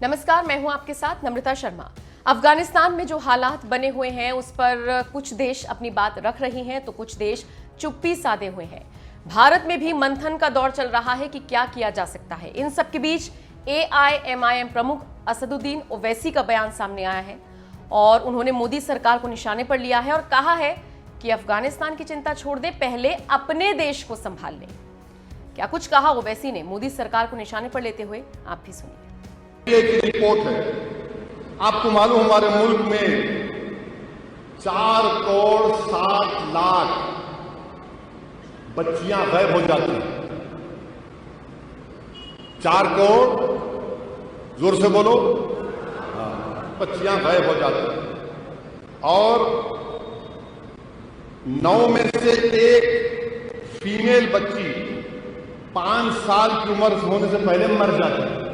नमस्कार, मैं हूं आपके साथ नम्रता शर्मा। अफगानिस्तान में जो हालात बने हुए हैं उस पर कुछ देश अपनी बात रख रही हैं तो कुछ देश चुप्पी साधे हुए हैं। भारत में भी मंथन का दौर चल रहा है कि क्या किया जा सकता है। इन सब के बीच AIMIM प्रमुख असदुद्दीन ओवैसी का बयान सामने आया है और उन्होंने मोदी सरकार को निशाने पर लिया है और कहा है कि अफगानिस्तान की चिंता छोड़ दे, पहले अपने देश को संभाल ले। क्या कुछ कहा ओवैसी ने मोदी सरकार को निशाने पर लेते हुए, आप भी सुनिए। एक रिपोर्ट है, आपको मालूम हमारे मुल्क में 4 करोड़ 60 लाख बच्चियां गायब हो जाती हैं। 4 करोड़, जोर से बोलो, बच्चियां गायब हो जाती हैं और 9 में से एक फीमेल बच्ची 5 साल की उम्र होने से पहले मर जाती है।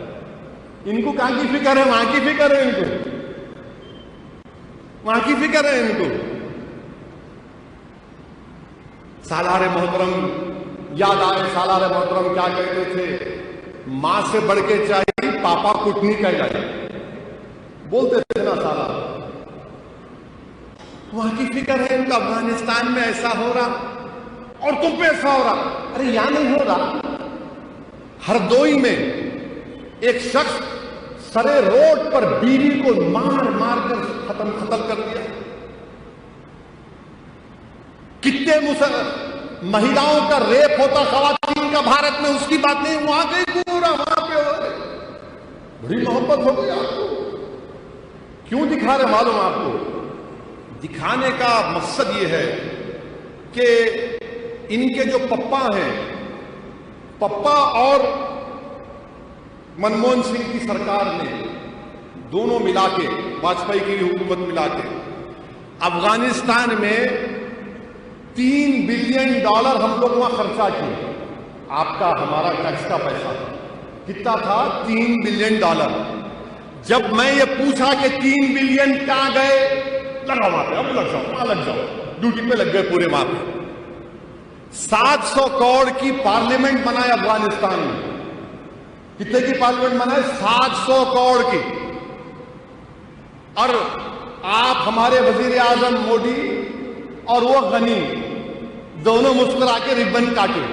इनको कहां की फिक्र है? वहां की फिक्र है इनको, वहां की फिक्र है इनको। सालारे मोहतरम याद आए, सालारे मोहतरम क्या कहते थे? मां से बढ़ के चाहिए पापा कुटनी कहलाए, बोलते थे ना साला। वहां की फिक्र है इनको। अफगानिस्तान में ऐसा हो रहा और तुम पे ऐसा हो रहा। अरे यहां नहीं हो रहा, हरदोई में एक शख्स सरे रोड पर बीवी को मार मार कर खत्म कर दिया। कितने महिलाओं का रेप होता खवातीन का भारत में, उसकी बात नहीं। वहां गई पूरा, वहां पे हो रहे, बड़ी मोहब्बत हो गई आपको। क्यों दिखा रहे मालूम आपको? दिखाने का मकसद ये है कि इनके जो पप्पा हैं, पप्पा और मनमोहन सिंह की सरकार ने दोनों मिला के, वाजपेयी की हुकूमत मिला के अफगानिस्तान में $3 बिलियन हम लोग वहां खर्चा किए। आपका हमारा टैक्स का पैसा कितना था? $3 बिलियन। जब मैं ये पूछा कि 3 बिलियन कहां गए, लगा वहां पे, अब लग जाओ, वहां लग जाओ, ड्यूटी पे लग गए पूरे वहां पे। 700 करोड़ की पार्लियामेंट बनाए अफगानिस्तान में। कितने की पार्लियामेंट बनाए? 700 करोड़ की। और आप हमारे वजीर आजम मोदी और वो गनी दोनों मुस्कुरा के रिबन काटे।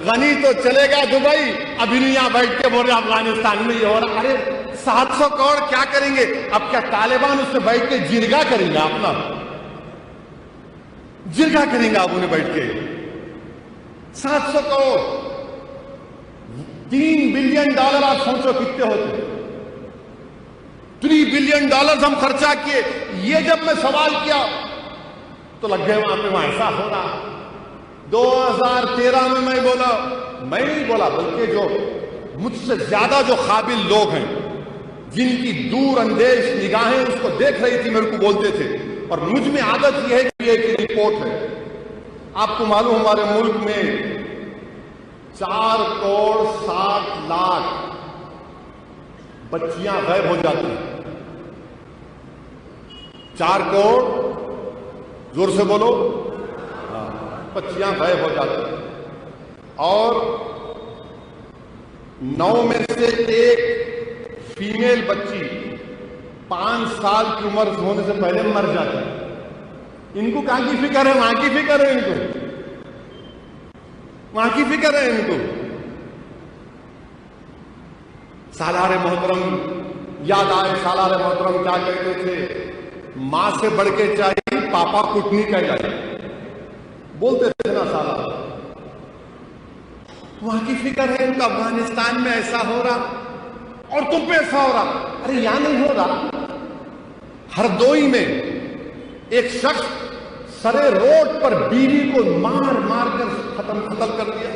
गनी तो चलेगा दुबई, अभी नहीं यहां बैठ के बोल रहे अफगानिस्तान में ये हो रहा। अरे 700 करोड़ क्या करेंगे? अब क्या तालिबान उससे बैठ के जिरगा करेंगे? अपना जिरगा करेंगे आप उन्हें बैठ के? 700 करोड़, $3 बिलियन आप सोचो कितने होते। $3 बिलियन हम खर्चा किए। ये जब मैं सवाल किया तो लग गए वहां पे, वहां ऐसा हो रहा। 2013 में मैं बोला, मैं नहीं बोला बल्कि जो मुझसे ज्यादा जो काबिल लोग हैं, जिनकी दूर अंदेश निगाहें उसको देख रही थी, मेरे को बोलते थे। और मुझ में आदत यह है कि एक रिपोर्ट है, आपको मालूम हमारे मुल्क में 4 करोड़ 60 लाख बच्चियां गायब हो जाती हैं। 4 करोड़, जोर से बोलो, बच्चियां गायब हो जाती हैं और 9 में से एक फीमेल बच्ची 5 साल की उम्र होने से पहले मर जाती है। इनको कहां की फिक्र है? वहां की फिक्र है इनको, वहां की फिक्र है इनको। सालारे मोहतरम याद आए, सालारे मोहतरम क्या कहते थे? मां से बढ़ के चाहिए पापा कुटनी कहलाए, बोलते थे ना साला। वहां की फिक्र है इनको। अफगानिस्तान में ऐसा हो रहा और तुम पे ऐसा हो रहा। अरे यहां नहीं हो रहा, हरदोई में एक शख्स सरे रोड पर बीवी को मार मार कर खत्म कर दिया।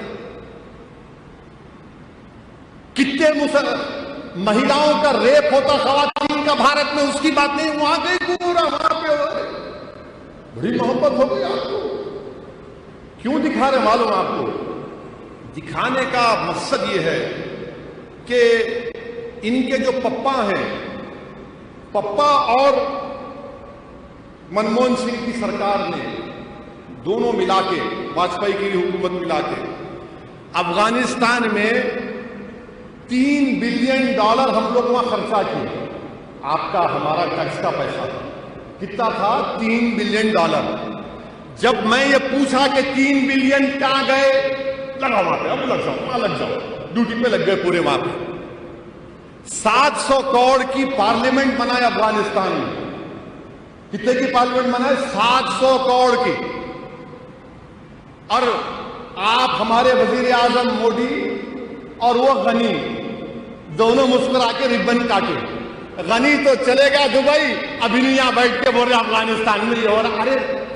कितने महिलाओं का रेप होता खवातीन का भारत में, उसकी बात नहीं। वहां गई पूरा, वहां पे हो रहे, बड़ी मोहब्बत हो गई आपको। क्यों दिखा रहे मालूम आपको? दिखाने का मकसद ये है कि इनके जो पप्पा हैं, पप्पा और मनमोहन सिंह की सरकार ने दोनों मिला के, वाजपेयी की हुकूमत मिला के अफगानिस्तान में $3 بلین ہم لوگ وہاں خرچہ کیے. آپ کا ہمارا ٹیکس کا پیسہ کتنا تھا؟ $3 بلین. جب میں یہ پوچھا کہ 3 بلین کہاں گئے، لگا وہاں پہ، اب لگ جاؤ، وہاں لگ جاؤ، ڈیوٹی پہ لگ گئے پورے وہاں پہ. 700 کروڑ کی پارلیمنٹ بنائے افغانستان میں. کتنے کی پارلیمنٹ بنائے؟ 700 کروڑ کی. اور آپ ہمارے وزیر اعظم مودی اور وہ غنی دونوں مسکرا کے ربن کاٹے. غنی تو چلے گا دبئی، ابھی نہیں یہاں بیٹھ کے بول رہے افغانستان میں یہ ہو رہا. ارے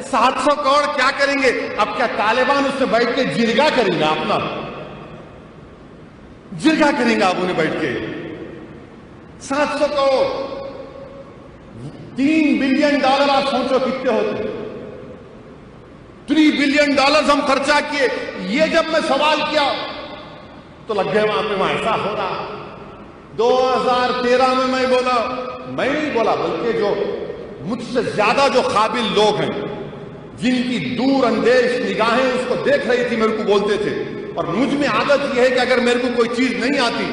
700 کروڑ کیا کریں گے؟ اب کیا طالبان اس سے بیٹھ کے جرگا کریں گا؟ اپنا جرگا کریں گا آپ انہیں بیٹھ کے. 700 کروڑ، $3 بلین آپ سوچو کتنے ہوتے. $3 بلین ہم خرچہ کیے. یہ جب میں سوال کیا تو لگ گئے وہاں پہ، وہاں ایسا ہو رہا. 2013 میں میں بولا، میں نہیں بولا بلکہ جو مجھ سے زیادہ جو قابل لوگ ہیں، جن کی دور اندیش نگاہیں اس کو دیکھ رہی تھی، میرے کو بولتے تھے. اور مجھ میں عادت یہ ہے کہ اگر میرے کو کوئی چیز نہیں آتی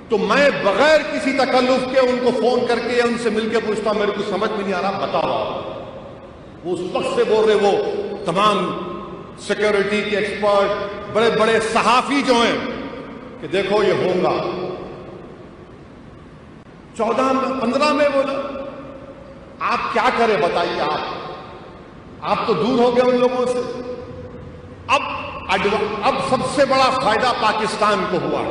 تو میں بغیر کسی تکلف کے ان کو فون کر کے یا ان سے مل کے پوچھتا ہوں، میرے کو سمجھ میں نہیں آ رہا، بتاؤ. وہ اس وقت سے بول رہے، وہ تمام سیکیورٹی کے ایکسپرٹ، بڑے بڑے صحافی جو ہیں، کہ دیکھو یہ ہوگا. 15 میں بولا آپ کیا کریں بتائیے. آپ تو دور ہو گئے ان لوگوں سے. اب سب سے بڑا فائدہ پاکستان کو ہوا.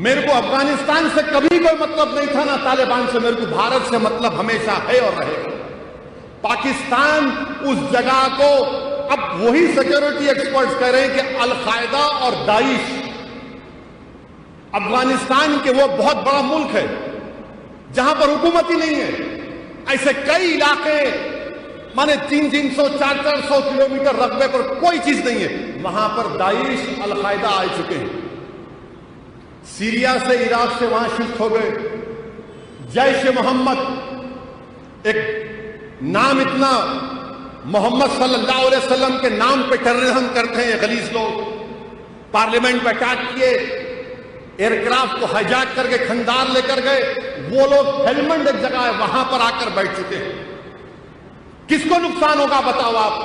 میرے کو افغانستان سے کبھی کوئی مطلب نہیں تھا، نہ طالبان سے. میرے کو بھارت سے مطلب ہمیشہ ہے اور رہے گا. پاکستان اس جگہ کو اب وہی سیکیورٹی ایکسپرٹس کہہ رہے ہیں کہ القاعدہ اور داعش افغانستان کے وہ بہت بڑا ملک ہے جہاں پر حکومت ہی نہیں ہے. ایسے کئی علاقے مانے 300 400 کلومیٹر رقبے پر کوئی چیز نہیں ہے، وہاں پر داعش القاعدہ آ چکے ہیں. سیریا سے، عراق سے وہاں شفٹ ہو گئے. جیش محمد، ایک نام اتنا، محمد صلی اللہ علیہ وسلم کے نام پہ ٹیررزم کرتے ہیں غلیظ لوگ. پارلیمنٹ پہ اٹیک کیے، ایئر کرافٹ کو ہائی جیک کر کے کھندار لے کر گئے. وہ لوگ ہیلمنڈ ایک جگہ ہے وہاں پر آ کر بیٹھ چکے ہیں. کس کو نقصان ہوگا بتاؤ آپ؟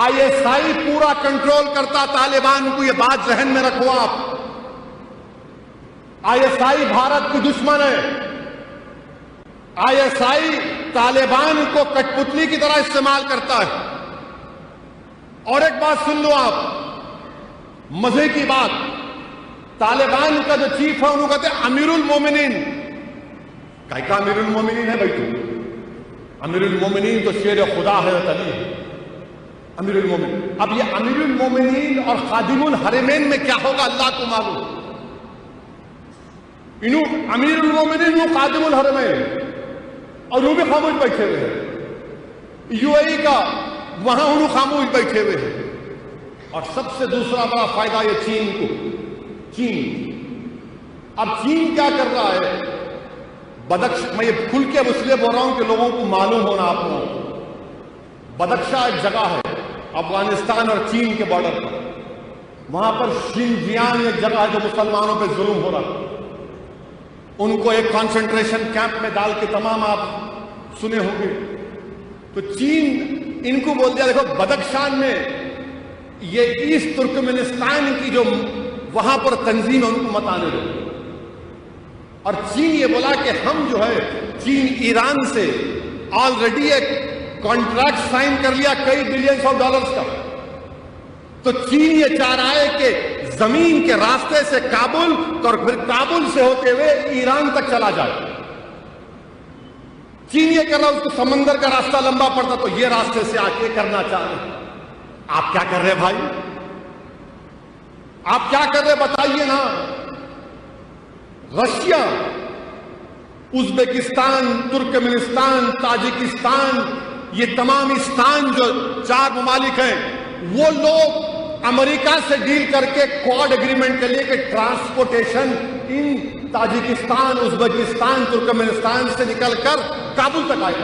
ISI پورا کنٹرول کرتا طالبان کو، یہ بات ذہن میں رکھو آپ. ISI بھارت کی دشمن ہے. ISI طالبان کو کٹ پتلی کی طرح استعمال کرتا ہے. اور ایک بات سن لو آپ، مزے کی بات، طالبان کا جو چیف ہے انہوں کہتے ہیں امیر المومنین. کا امیر المومنین ہے بھائی؟ تو امیر المومنین تو شیر خدا ہے علی امیر المومنین. اب یہ امیر المومنین اور خادم الحرمین میں کیا ہوگا اللہ کو معلوم. انہوں امیر المومنین وہ خادم الحرمین، اور وہ بھی خاموش بیٹھے ہوئے ہیں. UAE کا وہاں انہوں خاموش بیٹھے ہوئے ہیں. اور سب سے دوسرا بڑا فائدہ یہ چین کو. اب چین کیا کر رہا ہے؟ میں یہ کھل کے اب اس لیے بول رہا ہوں کہ لوگوں کو معلوم ہونا. آپ کو بدخشاں ایک جگہ ہے افغانستان اور چین کے بارڈر پر، وہاں پر شنجیانگ ایک جگہ ہے جو مسلمانوں پہ ظلم ہو رہا. ان کو ایک کانسنٹریشن کیمپ میں ڈال کے، تمام آپ سنے ہوں گے. تو چین ان کو بول دیا دیکھو بدخشان میں یہ ایسٹ ترکمنستان کی جو وہاں پر تنظیم ہے ان کو مت آنے دو. اور چین یہ بولا کہ ہم جو ہے، چین ایران سے آلریڈی ایک کانٹریکٹ سائن کر لیا کئی $بلینز کا. تو چین یہ چاہ رہا ہے کہ زمین کے راستے سے کابل اور پھر کابل سے ہوتے ہوئے ایران تک چلا جائے. چین یہ کر رہا ہے، اس کو سمندر کا راستہ لمبا پڑتا تو یہ راستے سے آ کے کرنا چاہ رہے ہیں. آپ کیا کر رہے بھائی؟ آپ کیا کر رہے بتائیے نا. رشیا، ازبکستان، ترکمنستان، تاجکستان، یہ تمام استان جو 4 ممالک ہیں، وہ لوگ امریکہ سے ڈیل کر کے کوڈ ایگریمنٹ کے لیے کہ ٹرانسپورٹیشن ان تاجکستان، ازبکستان، ترکمنستان سے نکل کر کابل تک آئے.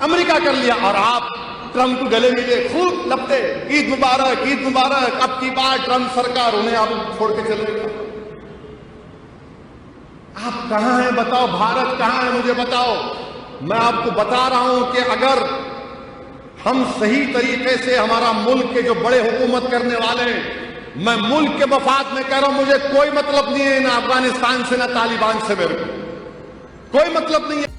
امریکہ کر لیا. اور آپ ट्रम्प को गले मिले, खूब लपटे, ईद मुबारक, ईद मुबारक। अब की बार ट्रम्प सरकार उन्हें अब छोड़ के चले गए। आप कहां हैं बताओ, भारत कहां है मुझे बताओ। मैं आपको बता रहा हूं कि अगर हम सही तरीके से हमारा मुल्क के जो बड़े हुकूमत करने वाले हैं, मैं मुल्क के मफाद में कह रहा हूं, मुझे कोई मतलब नहीं है ना अफगानिस्तान से ना तालिबान से, मेरे को कोई मतलब नहीं है।